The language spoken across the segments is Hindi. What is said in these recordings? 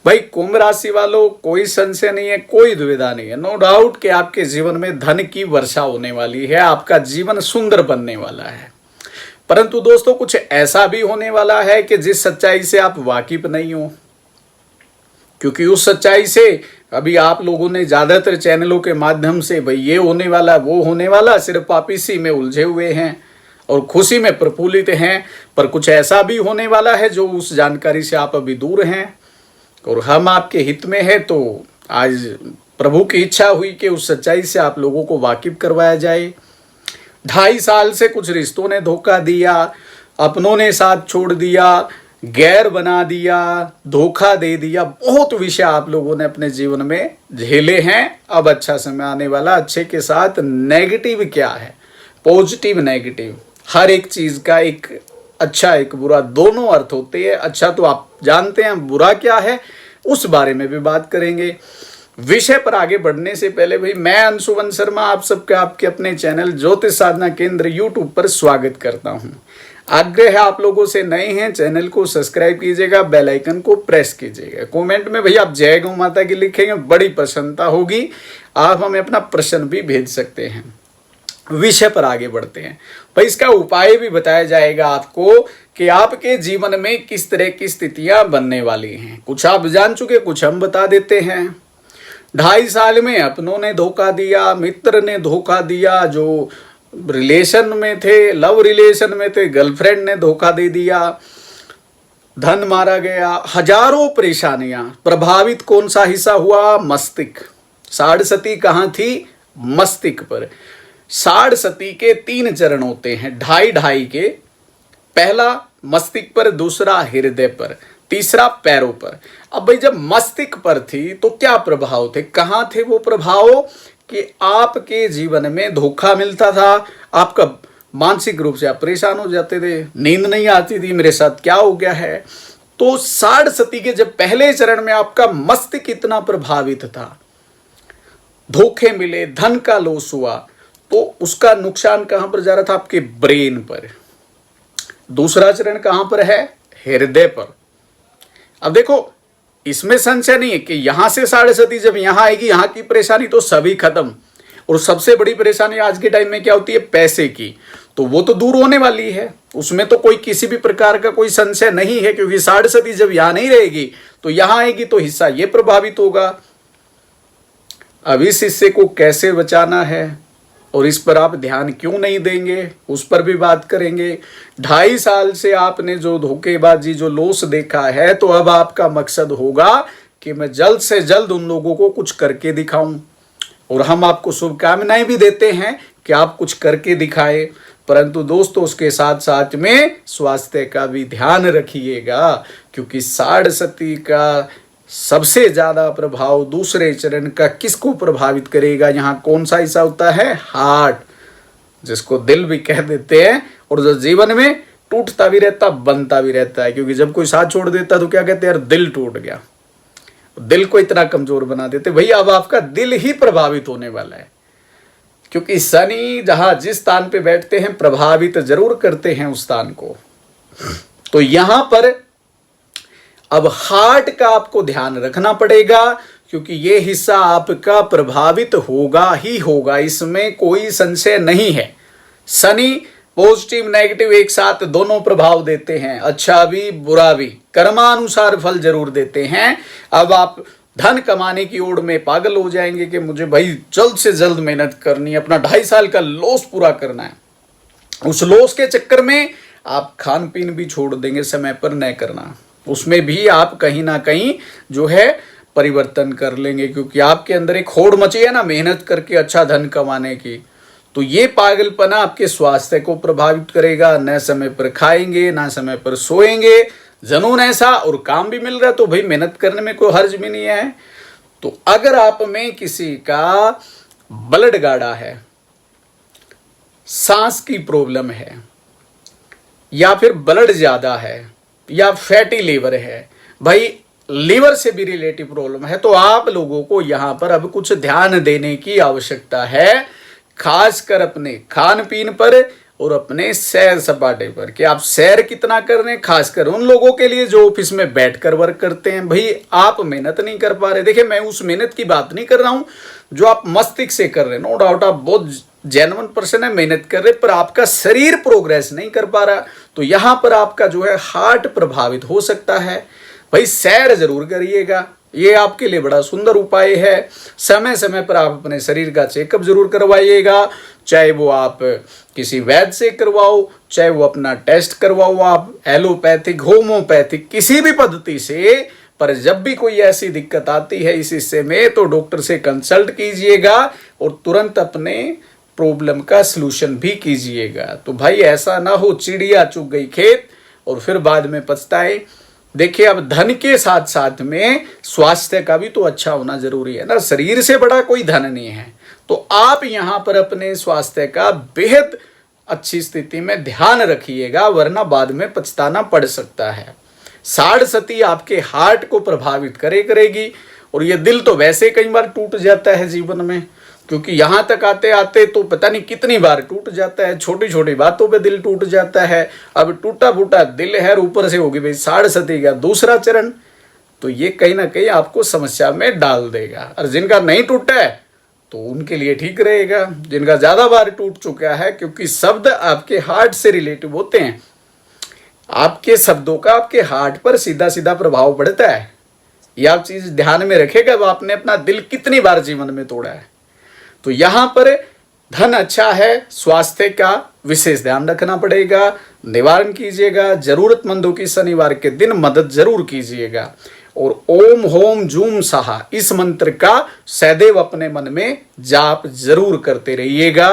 भाई कुंभ राशि वालों, कोई संशय नहीं है, कोई दुविधा नहीं है, नो डाउट कि आपके जीवन में धन की वर्षा होने वाली है, आपका जीवन सुंदर बनने वाला है। परंतु दोस्तों कुछ ऐसा भी होने वाला है कि जिस सच्चाई से आप वाकिफ नहीं हो, क्योंकि उस सच्चाई से अभी आप लोगों ने ज्यादातर चैनलों के माध्यम से भाई ये होने वाला वो होने वाला, सिर्फ आप इसी में उलझे हुए हैं और खुशी में प्रफुल्लित हैं। पर कुछ ऐसा भी होने वाला है जो उस जानकारी से आप अभी दूर हैं और हम आपके हित में है। तो आज प्रभु की इच्छा हुई कि उस सच्चाई से आप लोगों को वाकिफ करवाया जाए। 2.5 साल से कुछ रिश्तों ने धोखा दिया, अपनों ने साथ छोड़ दिया, गैर बना दिया, धोखा दे दिया, बहुत विषय आप लोगों ने अपने जीवन में झेले हैं। अब अच्छा समय आने वाला, अच्छे के साथ नेगेटिव क्या है, पॉजिटिव नेगेटिव, हर एक चीज का एक अच्छा एक बुरा दोनों अर्थ होते हैं। अच्छा तो आप जानते हैं, बुरा क्या है उस बारे में भी बात करेंगे। विषय पर आगे बढ़ने से पहले भाई मैं अंशुमन शर्मा आप सबका आपके अपने चैनल ज्योतिष साधना केंद्र यूट्यूब पर स्वागत करता हूं। आग्रह है आप लोगों से, नए हैं चैनल को सब्सक्राइब कीजिएगा, बेल आइकन को प्रेस कीजिएगा। कमेंट में भैया आप जय गौ माता की लिखेंगे, बड़ी प्रसन्नता होगी। आप हमें अपना प्रश्न भी भेज सकते हैं। विषय पर आगे बढ़ते हैं भाई, इसका उपाय भी बताया जाएगा आपको कि आपके जीवन में किस तरह की स्थितियां बनने वाली हैं। कुछ आप जान चुके, कुछ हम बता देते हैं। 2.5 साल में अपनों ने धोखा दिया, मित्र ने धोखा दिया, जो रिलेशन में थे, लव रिलेशन में थे, गर्लफ्रेंड ने धोखा दे दिया, धन मारा गया, हजारों परेशानियां। प्रभावित कौन सा हिस्सा हुआ? मस्तिष्क। साढ़सती कहाँ थी? मस्तिष्क पर। साढ़सती के 3 चरण होते हैं, 2.5 के। पहला मस्तिष्क पर, दूसरा हृदय पर, तीसरा पैरों पर। अब भाई जब मस्तिष्क पर थी तो क्या प्रभाव थे, कहाँ थे वो प्रभाव? कि आपके जीवन में धोखा मिलता था, आपका मानसिक रूप से आप परेशान हो जाते थे, नींद नहीं आती थी, मेरे साथ क्या हो गया है। तो साढ़सती के जब पहले चरण में आपका मस्तिष्क इतना प्रभावित था, धोखे मिले, धन का लॉस हुआ, तो उसका नुकसान कहां पर जा रहा था? आपके ब्रेन पर। दूसरा चरण कहां पर है? हृदय पर। अब देखो इसमें संशय नहीं है कि यहां से साढ़सती जब यहां आएगी, यहां की परेशानी तो सभी खत्म। और सबसे बड़ी परेशानी आज के टाइम में क्या होती है? पैसे की। तो वो तो दूर होने वाली है, उसमें तो कोई किसी भी प्रकार का कोई संशय नहीं है, क्योंकि साढ़सती जब यहां नहीं रहेगी तो यहां आएगी तो हिस्सा ये प्रभावित होगा। अब इस हिस्से को कैसे बचाना है और इस पर आप ध्यान क्यों नहीं देंगे, उस पर भी बात करेंगे। 2.5 साल से आपने जो धोखेबाजी, जो लॉस देखा है, तो अब आपका मकसद होगा कि मैं जल्द से जल्द उन लोगों को कुछ करके दिखाऊं। और हम आपको शुभकामनाएं भी देते हैं कि आप कुछ करके दिखाएं। परंतु दोस्तों उसके साथ साथ में स्वास्थ्य का भी ध्यान रखिएगा, क्योंकि साढ़सती का सबसे ज्यादा प्रभाव दूसरे चरण का किसको प्रभावित करेगा? यहाँ कौन सा हिस्सा होता है? हार्ट, जिसको दिल भी कह देते हैं, और जो जीवन में टूटता भी रहता, बनता भी रहता है। क्योंकि जब कोई साथ छोड़ देता तो क्या कहते हैं? यार दिल टूट गया। दिल को इतना कमजोर बना देते। भैया अब आपका दिल ही प्रभावित होने वाला है, क्योंकि शनि जहां जिस स्थान पे बैठते हैं प्रभावित जरूर करते हैं उस स्थान को। तो यहां पर अब हार्ट का आपको ध्यान रखना पड़ेगा, क्योंकि ये हिस्सा आपका प्रभावित होगा ही होगा, इसमें कोई संशय नहीं है। शनि पॉजिटिव नेगेटिव एक साथ दोनों प्रभाव देते हैं, अच्छा भी बुरा भी, कर्मानुसार फल जरूर देते हैं। अब आप धन कमाने की ओर में पागल हो जाएंगे कि मुझे भाई जल्द से जल्द मेहनत करनी है, अपना 2.5 साल का लॉस पूरा करना है। उस लॉस के चक्कर में आप खान पीन भी छोड़ देंगे, समय पर न करना, उसमें भी आप कहीं ना कहीं जो है परिवर्तन कर लेंगे, क्योंकि आपके अंदर एक होड़ मची है ना मेहनत करके अच्छा धन कमाने की। तो ये पागलपना आपके स्वास्थ्य को प्रभावित करेगा। न समय पर खाएंगे, ना समय पर सोएंगे, जुनून ऐसा, और काम भी मिल रहा है तो भाई मेहनत करने में कोई हर्ज भी नहीं है। तो अगर आप में किसी का ब्लड गाढ़ा है, सांस की प्रॉब्लम है, या फिर ब्लड ज्यादा है, या फैटी लीवर है, भाई लीवर से भी रिलेटिव प्रॉब्लम है, तो आप लोगों को यहां पर अब कुछ ध्यान देने की आवश्यकता है, खासकर अपने खान पीन पर और अपने सैर सपाटे पर कि आप सैर कितना कर रहे हैं, खासकर उन लोगों के लिए जो ऑफिस में बैठकर वर्क करते हैं। भाई आप मेहनत नहीं कर पा रहे, देखिए मैं उस मेहनत की बात नहीं कर रहा हूं जो आप मस्तिष्क से कर रहे हैं। नो डाउट आप बहुत जेन्युइन पर्सन है, मेहनत कर रहे, पर आपका शरीर प्रोग्रेस नहीं कर पा रहा, तो यहां पर आपका जो है हार्ट प्रभावित हो सकता है। भाई सैर जरूर करिएगा, ये आपके लिए बड़ा सुंदर उपाय है। समय समय पर आप अपने शरीर का चेकअप जरूर करवाइएगा, चाहे वो आप किसी वैद्य से करवाओ, चाहे वो अपना टेस्ट करवाओ आप एलोपैथिक होम्योपैथिक किसी भी पद्धति से। पर जब भी कोई ऐसी दिक्कत आती है इस हिस्से में तो डॉक्टर से कंसल्ट कीजिएगा और तुरंत अपने प्रॉब्लम का सलूशन भी कीजिएगा। तो भाई ऐसा ना हो चिड़िया चुग गई खेत और फिर बाद में पछताए। देखिए अब धन के साथ साथ में स्वास्थ्य का भी तो अच्छा होना जरूरी है ना, शरीर से बड़ा कोई धन नहीं है। तो आप यहाँ पर अपने स्वास्थ्य का बेहद अच्छी स्थिति में ध्यान रखिएगा, वरना बाद में पछताना पड़ सकता है। साढ़ सती आपके हार्ट को प्रभावित करेगी और ये दिल तो वैसे कई बार टूट जाता है जीवन में, क्योंकि यहां तक आते आते तो पता नहीं कितनी बार टूट जाता है, छोटी छोटी बातों पे दिल टूट जाता है। अब टूटा फूटा दिल है, ऊपर से होगी भाई साढ़ सती का दूसरा चरण, तो ये कहीं ना कहीं आपको समस्या में डाल देगा। और जिनका नहीं टूटा है तो उनके लिए ठीक रहेगा, जिनका ज्यादा बार टूट चुका है, क्योंकि शब्द आपके हार्ट से रिलेटिव होते हैं। आपके शब्दों का आपके हार्ट पर सीधा सीधा प्रभाव पड़ता है। यह आप चीज ध्यान में रखेगा, अब आपने अपना दिल कितनी बार जीवन में तोड़ा है। तो यहां पर धन अच्छा है, स्वास्थ्य का विशेष ध्यान रखना पड़ेगा, निवारण कीजिएगा, जरूरतमंदों की शनिवार के दिन मदद जरूर कीजिएगा। और ओम होम जूम साहा इस मंत्र का सदैव अपने मन में जाप जरूर करते रहिएगा।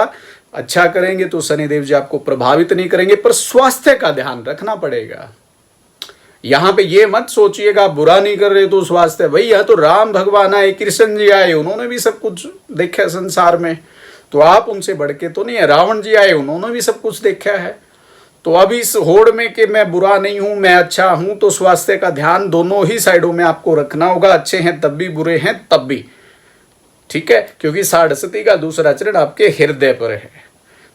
अच्छा करेंगे तो शनिदेव जी आपको प्रभावित नहीं करेंगे, पर स्वास्थ्य का ध्यान रखना पड़ेगा। यहां पे ये मत सोचिएगा बुरा नहीं कर रहे तो स्वास्थ्य, भाई यह तो राम भगवान आए, कृष्ण जी आए, उन्होंने भी सब कुछ देखा संसार में, तो आप उनसे बढ़ के तो नहीं है। रावण जी आए, उन्होंने भी सब कुछ देखा है। तो अब इस होड़ में कि मैं बुरा नहीं हूं मैं अच्छा हूं, तो स्वास्थ्य का ध्यान दोनों ही साइडों में आपको रखना होगा। अच्छे हैं तब भी, बुरे हैं तब भी, ठीक है, क्योंकि साढ़सती का दूसरा चरण आपके हृदय पर है।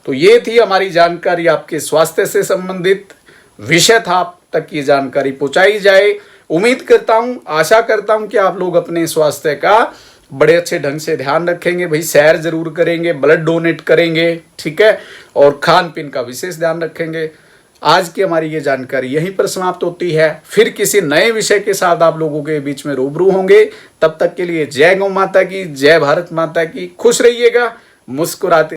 तो ये थी हमारी जानकारी, आपके स्वास्थ्य से संबंधित विषय था, आप तक ये जानकारी पहुंचाई जाए। उम्मीद करता हूं, आशा करता हूं कि आप लोग अपने स्वास्थ्य का बड़े अच्छे ढंग से ध्यान रखेंगे। भाई सैर जरूर करेंगे, ब्लड डोनेट करेंगे, ठीक है, और खान पीन का विशेष ध्यान रखेंगे। आज की हमारी ये जानकारी यहीं पर समाप्त होती है। फिर किसी नए विषय के साथ आप लोगों के बीच में रूबरू होंगे। तब तक के लिए जय गौ माता की, जय भारत माता की। खुश रहिएगा, मुस्कुराते